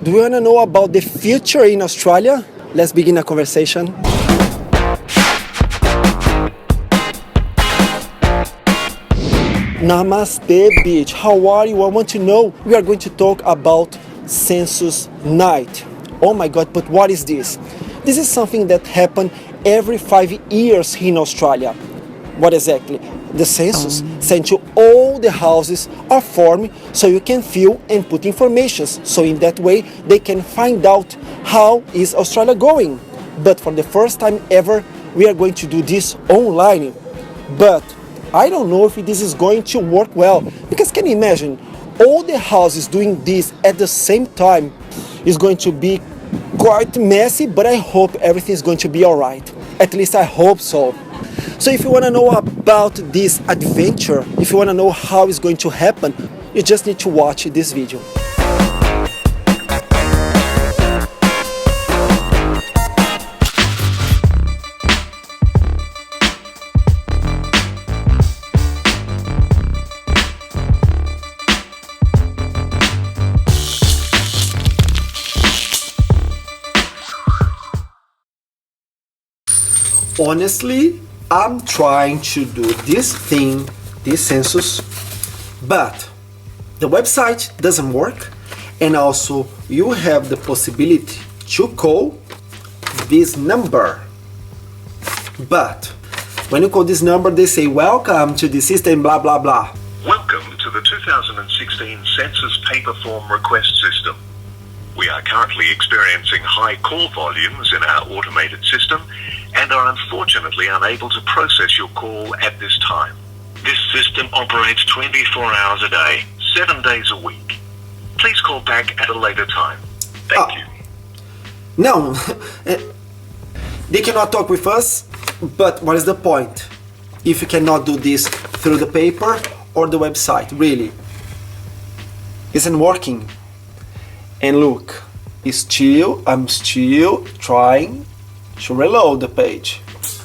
Do you want to know about the future in Australia? Let's begin a conversation. Namaste Bitch, how are you? I want to know. We are going to talk about Census night. Oh my God, but what is this? This is something that happens every 5 years here in Australia. What exactly? The census sent you all the houses are formed so you can fill and put information. So in that way, they can find out how is Australia going. But for the first time ever, we are going to do this online. But I don't know if this is going to work well. Because can you imagine, all the houses doing this at the same time is going to be quite messy, but I hope everything is going to be all right. At least I hope so. So if you want to know about this adventure, if you want to know how it's going to happen, you just need to watch this video. Honestly, I'm trying to do this thing, this census, but the website doesn't work, and also you have the possibility to call this number. But when you call this number, they say, welcome to the system, blah, blah, blah. Welcome to the 2016 Census Paper Form Request System. We are currently experiencing high call volumes in our automated system and are unfortunately unable to process your call at this time. This system operates 24 hours a day, 7 days a week. Please call back at a later time. Thank you. No, they cannot talk with us, but what is the point if you cannot do this through the paper or the website? Really, isn't working. And look, I'm still trying to reload the page.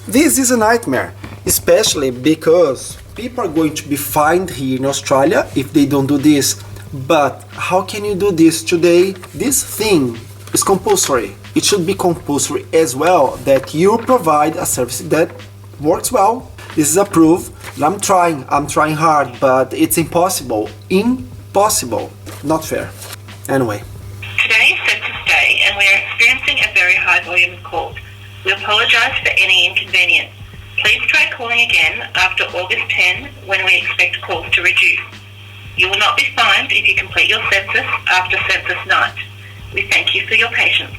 This is a nightmare, especially because people are going to be fined here in Australia if they don't do this. But how can you do this today? This thing is compulsory. It should be compulsory as well that you provide a service that works well. This is a proof. I'm trying hard, but it's impossible. Impossible. Not fair. Anyway. Today is Census Day and we are experiencing a very high volume of calls. We apologise for any inconvenience. Please try calling again after August 10 when we expect calls to reduce. You will not be fined if you complete your census after census night. We thank you for your patience.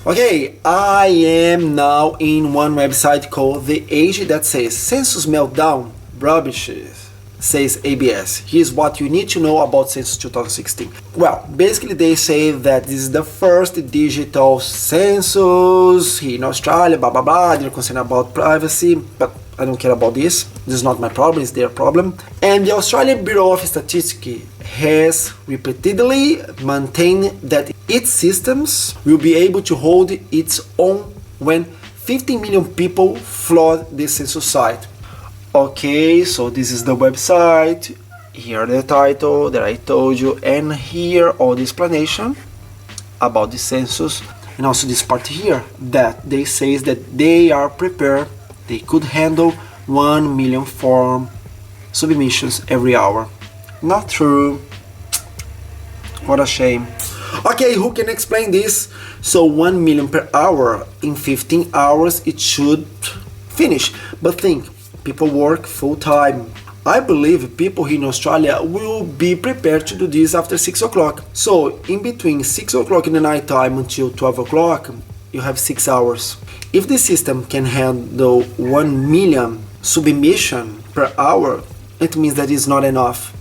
Okay, I am now in one website called The Age that says Census Meltdown, Rubbish, says ABS. Here's what you need to know about Census 2016. Well, basically they say that this is the first digital census here in Australia, blah blah blah. They're concerned about privacy, but I don't care about this. This is not my problem, it's their problem. And the Australian Bureau of Statistics has repeatedly maintained that its systems will be able to hold its own when 50 million people flood the census site. Okay, so this is the website, here the title that I told you, and here all the explanation about the census, and also this part here that they say that they are prepared, they could handle 1 million form submissions every hour. Not true. What a shame. Okay, who can explain this? So 1 million per hour in 15 hours it should finish, but think, people work full-time. I believe people here in Australia will be prepared to do this after 6 o'clock. So in between 6 o'clock in the night time until 12 o'clock, you have 6 hours. If the system can handle 1 million submission per hour, it means that it's not enough.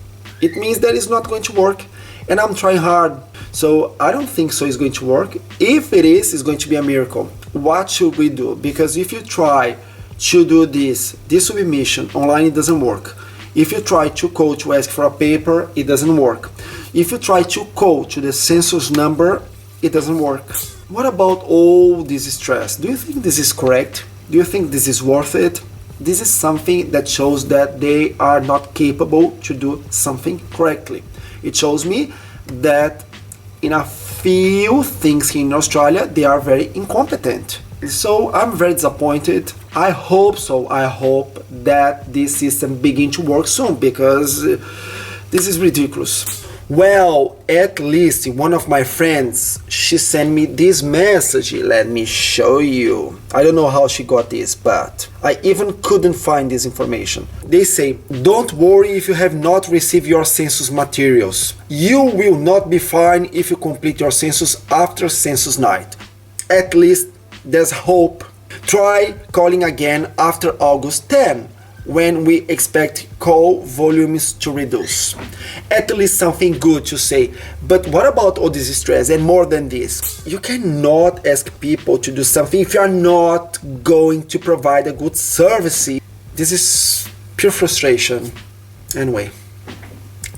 It means that it's not going to work. And I'm trying hard. So I don't think so it's going to work. If it is, it's going to be a miracle. What should we do? Because if you try to do this submission online, it doesn't work. If you try to call to ask for a paper, it doesn't work. If you try to call to the census number, it doesn't work. What about all this stress? Do you think this is correct? Do you think this is worth it? This is something that shows that they are not capable to do something correctly. It shows me that in a few things here in Australia, they are very incompetent. So I'm very disappointed. I hope so. I hope that this system begin to work soon, because this is ridiculous. Well, at least one of my friends, she sent me this message. Let me show you. I don't know how she got this, but I even couldn't find this information. They say, don't worry if you have not received your census materials. You will not be fined if you complete your census after census night. At least there's hope. Try calling again after August 10, when we expect call volumes to reduce. At least something good to say. But what about all this stress? And more than this, you cannot ask people to do something if you are not going to provide a good service. This is pure frustration. Anyway,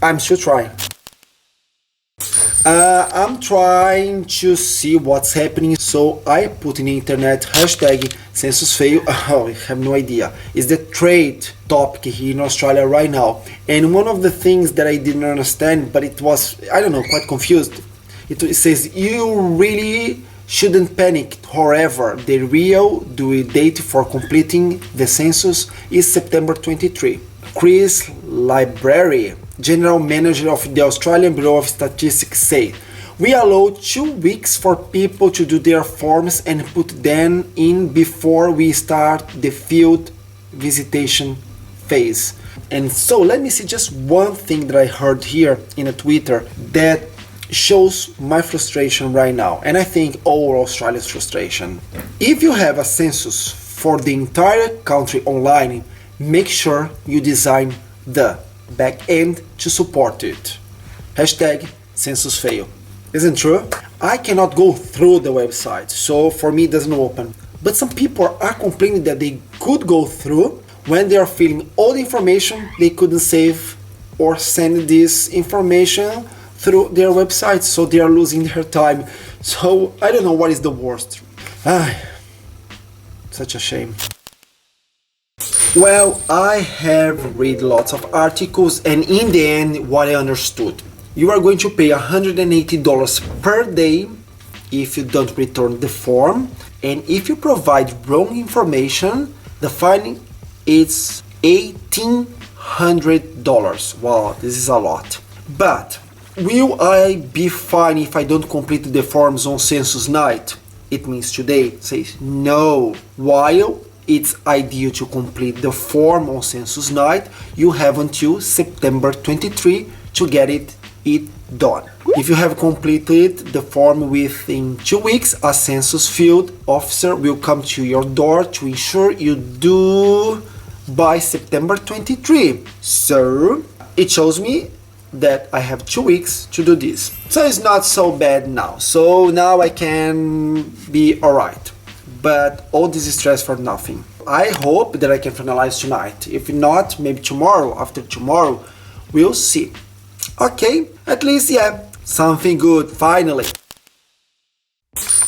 I'm still trying. I'm trying to see what's happening, so I put in the internet hashtag census fail. Oh, I have no idea. It's the trade topic here in Australia right now. And one of the things that I didn't understand, but it was, I don't know, quite confused. It says you really shouldn't panic. However, the real due date for completing the census is September 23. Chris Library, General Manager of the Australian Bureau of Statistics, said, we allow 2 weeks for people to do their forms and put them in before we start the field visitation phase. And so let me see just one thing that I heard here in a Twitter that shows my frustration right now, and I think all Australia's frustration. If you have a census for the entire country online, make sure you design the back end to support it. Hashtag census fail. Isn't true? I cannot go through the website, so for me it doesn't open. But some people are complaining that they could go through when they are filling all the information, they couldn't save or send this information through their website, so they are losing their time. So I don't know what is the worst. Such a shame. Well, I have read lots of articles, and in the end, what I understood, you are going to pay $180 per day if you don't return the form, and if you provide wrong information, the fine is $1,800. Wow, this is a lot. But will I be fined if I don't complete the forms on census night? It means today. Says no. While it's ideal to complete the form on census night, you have until September 23 to get it done. If you have completed the form within 2 weeks, a census field officer will come to your door to ensure you do by September 23. So it shows me that I have 2 weeks to do this. So it's not so bad now. So now I can be alright. But all this stress for nothing. I hope that I can finalize tonight. If not, maybe tomorrow, after tomorrow, we'll see. Okay, at least, yeah, something good, finally.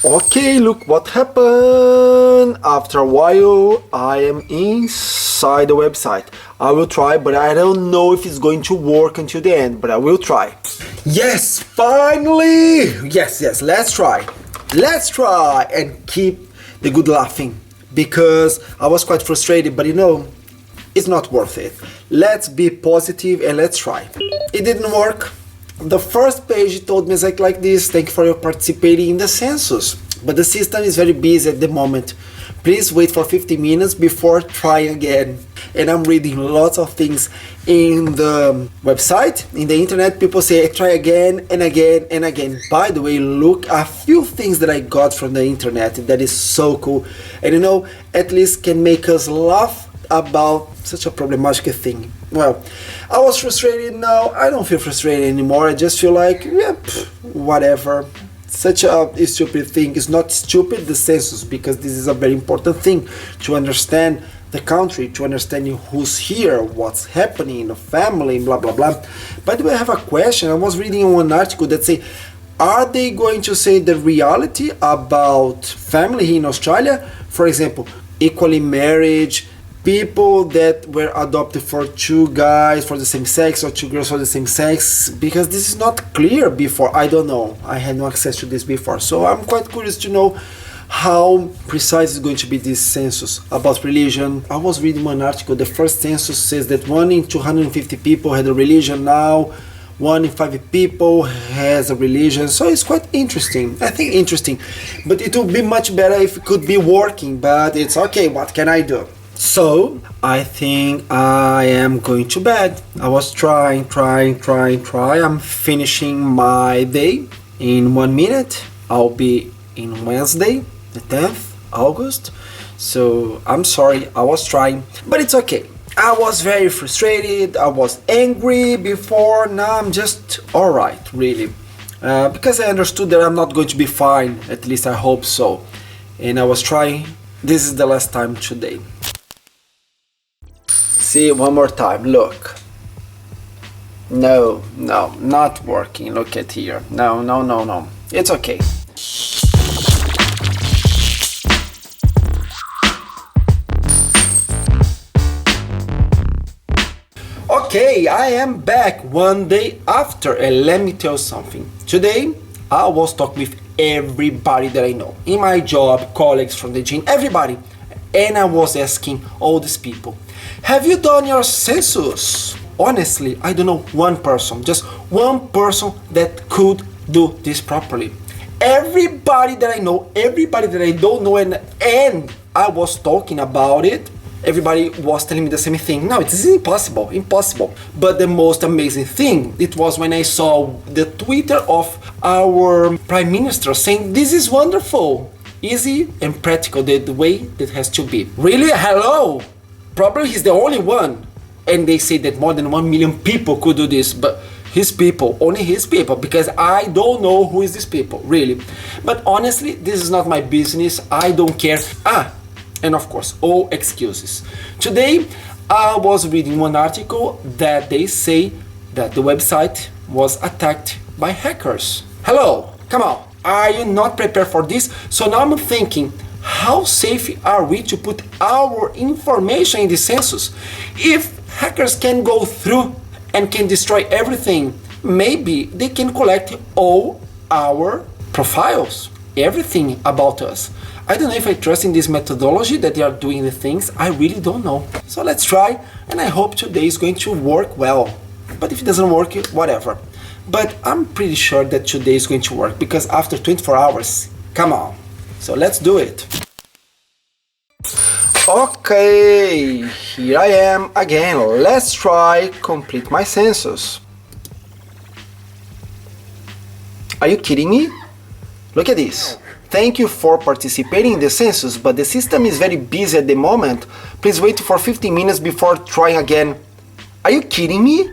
Okay, look what happened. After a while, I am inside the website. I will try, but I don't know if it's going to work until the end, but I will try. Yes, finally! Yes, let's try. Let's try and keep the good laughing, because I was quite frustrated, but you know, it's not worth it. Let's be positive and let's try. It didn't work. The first page told me like this: thank you for your participating in the census, but the system is very busy at the moment. Please wait for 50 minutes before trying again. And I'm reading lots of things in the website, in the internet. People say try again and again and again. By the way, look, a few things that I got from the internet that is so cool, and you know, at least can make us laugh about such a problematic thing. Well, I was frustrated. Now I don't feel frustrated anymore. I just feel like, yeah, whatever. Such a stupid thing. It's not stupid, the census, because this is a very important thing to understand the country, to understand who's here, what's happening in the family, blah blah blah. By the way, I have a question. I was reading one article that say, are they going to say the reality about family here in Australia? For example, equally marriage, people that were adopted for 2 guys for the same sex or 2 girls for the same sex, because this is not clear before. I don't know, I had no access to this before, so I'm quite curious to know how precise is going to be this census about religion. I was reading one article, the first census says that 1 in 250 people had a religion. Now 1 in 5 people has a religion, so it's quite interesting. I think interesting, but it would be much better if it could be working, but it's okay, what can I do? So I think I am going to bed. I was trying. I'm finishing my day in 1 minute. I'll be in Wednesday, the 10th August. So I'm sorry, I was trying, but it's okay. I was very frustrated, I was angry before, now I'm just alright, really. Because I understood that I'm not going to be fine, at least I hope so. And I was trying. This is the last time today. See, one more time, look. No, not working, look at here. No. It's okay. Okay, I am back 1 day after, and let me tell you something. Today, I was talking with everybody that I know. In my job, colleagues from the gym, everybody. And I was asking all these people, have you done your census? Honestly, I don't know one person, just one person that could do this properly. Everybody that I know, everybody that I don't know, and I was talking about it, everybody was telling me the same thing. No, it is impossible. But the most amazing thing, it was when I saw the Twitter of our Prime Minister saying, this is wonderful, easy and practical, the way that has to be. Really? Hello? Probably he's the only one. And they say that more than 1 million people could do this, but his people, only his people, because I don't know who is these people, really. But honestly, this is not my business, I don't care. And of course, all excuses. Today, I was reading one article that they say that the website was attacked by hackers. Hello, come on, are you not prepared for this? So now I'm thinking, how safe are we to put our information in the census? If hackers can go through and can destroy everything, maybe they can collect all our profiles, everything about us. I don't know if I trust in this methodology that they are doing the things. I really don't know. So let's try, and I hope today is going to work well. But if it doesn't work, whatever. But I'm pretty sure that today is going to work, because after 24 hours, come on. So let's do it. Okay, here I am again. Let's try complete my census. Are you kidding me? Look at this. Thank you for participating in the census, but the system is very busy at the moment. Please wait for 15 minutes before trying again. Are you kidding me?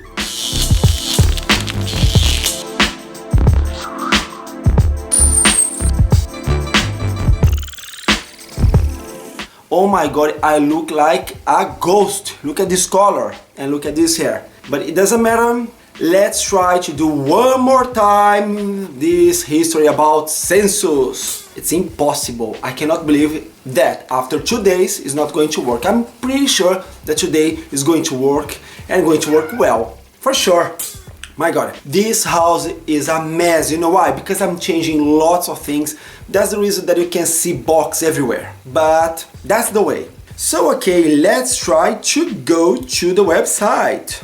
Oh my god, I look like a ghost. Look at this color and look at this hair. But it doesn't matter. Let's try to do one more time this history about census. It's impossible. I cannot believe that after 2 days it's not going to work. I'm pretty sure that today is going to work and going to work well. For sure. My god, this house is a mess. You know why? Because I'm changing lots of things. That's the reason that you can see box everywhere. But that's the way. So okay, let's try to go to the website.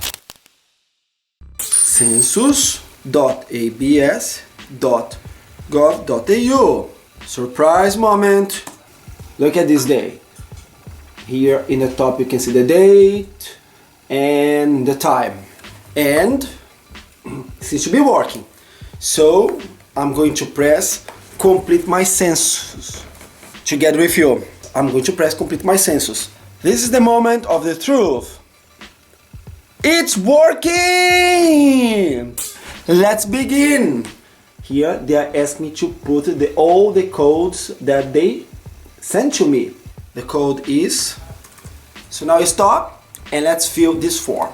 census.abs.gov.au. Surprise moment. Look at this day. Here in the top you can see the date and the time. And it seems to be working. So I'm going to press complete my census together with you. I'm going to press complete my census. This is the moment of the truth. It's working! Let's begin. Here they are asking me to put all the codes that they sent to me. The code is, so now stop and let's fill this form.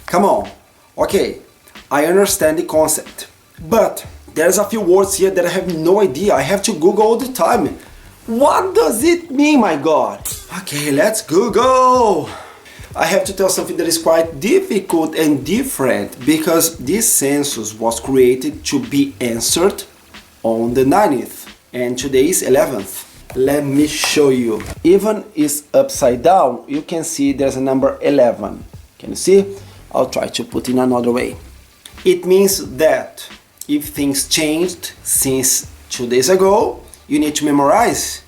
Come on. Okay, I understand the concept, but there's a few words here that I have no idea. I have to Google all the time. What does it mean, my God? Okay, let's Google. I have to tell something that is quite difficult and different because this census was created to be answered on the 9th and today is 11th. Let me show you. Even is upside down, you can see there's a number 11. Can you see? I'll try to put in another way. It means that if things changed since 2 days ago, you need to memorize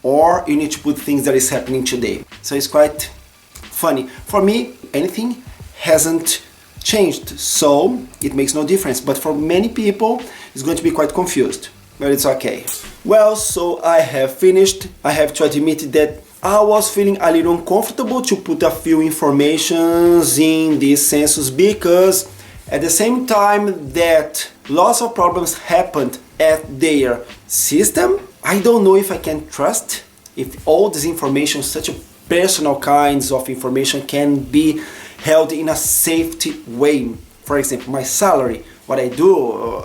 or you need to put things that is happening today. So it's quite funny. For me, anything hasn't changed, so it makes no difference. But for many people, it's going to be quite confused. But it's okay. Well, so I have finished. I have to admit that I was feeling a little uncomfortable to put a few informations in this census because at the same time that lots of problems happened at their system, I don't know if I can trust if all this information, such a personal kinds of information, can be held in a safety way. For example, my salary, what I do,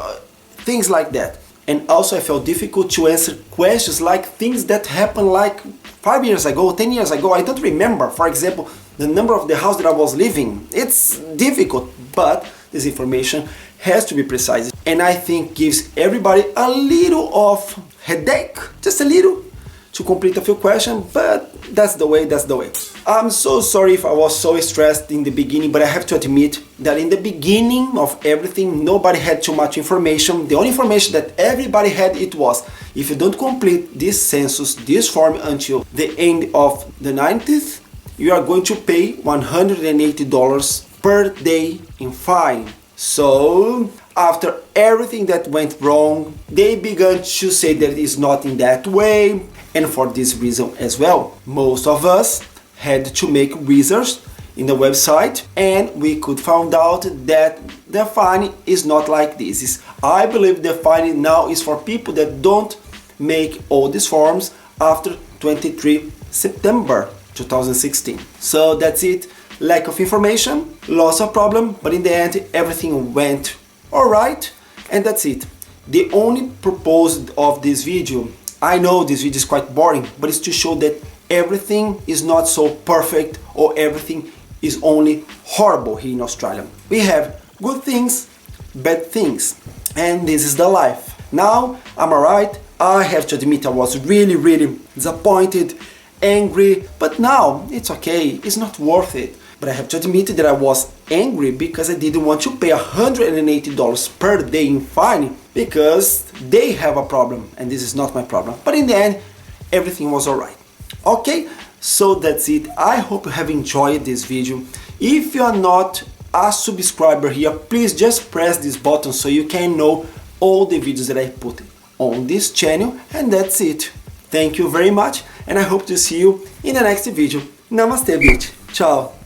things like that. And also I felt difficult to answer questions like things that happened like 5 years ago, 10 years ago. I don't remember. For example, the number of the house that I was living. It's difficult, but this information has to be precise. And I think gives everybody a little of headache, just a little, to complete a few questions, but that's the way. I'm so sorry if I was so stressed in the beginning, but I have to admit that in the beginning of everything, nobody had too much information. The only information that everybody had, it was, if you don't complete this census, this form until the end of the 90th, you are going to pay $180 per day in fine. So after everything that went wrong, they began to say that it's not in that way. And for this reason as well, most of us had to make research in the website and we could find out that the fine is not like this. I believe the fine now is for people that don't make all these forms after 23 September 2016. So that's it. Lack of information, lots of problem, but in the end everything went alright, and that's it. The only purpose of this video, I know this video is quite boring, but it's to show that everything is not so perfect or everything is only horrible here in Australia. We have good things, bad things, and this is the life. Now I'm alright. I have to admit I was really disappointed, angry, but now it's okay, it's not worth it. But I have to admit that I was angry because I didn't want to pay $180 per day in fine because they have a problem and this is not my problem. But in the end, everything was alright. Okay, so that's it. I hope you have enjoyed this video. If you are not a subscriber here, please just press this button so you can know all the videos that I put on this channel. And that's it. Thank you very much and I hope to see you in the next video. Namaste Bitch. Ciao.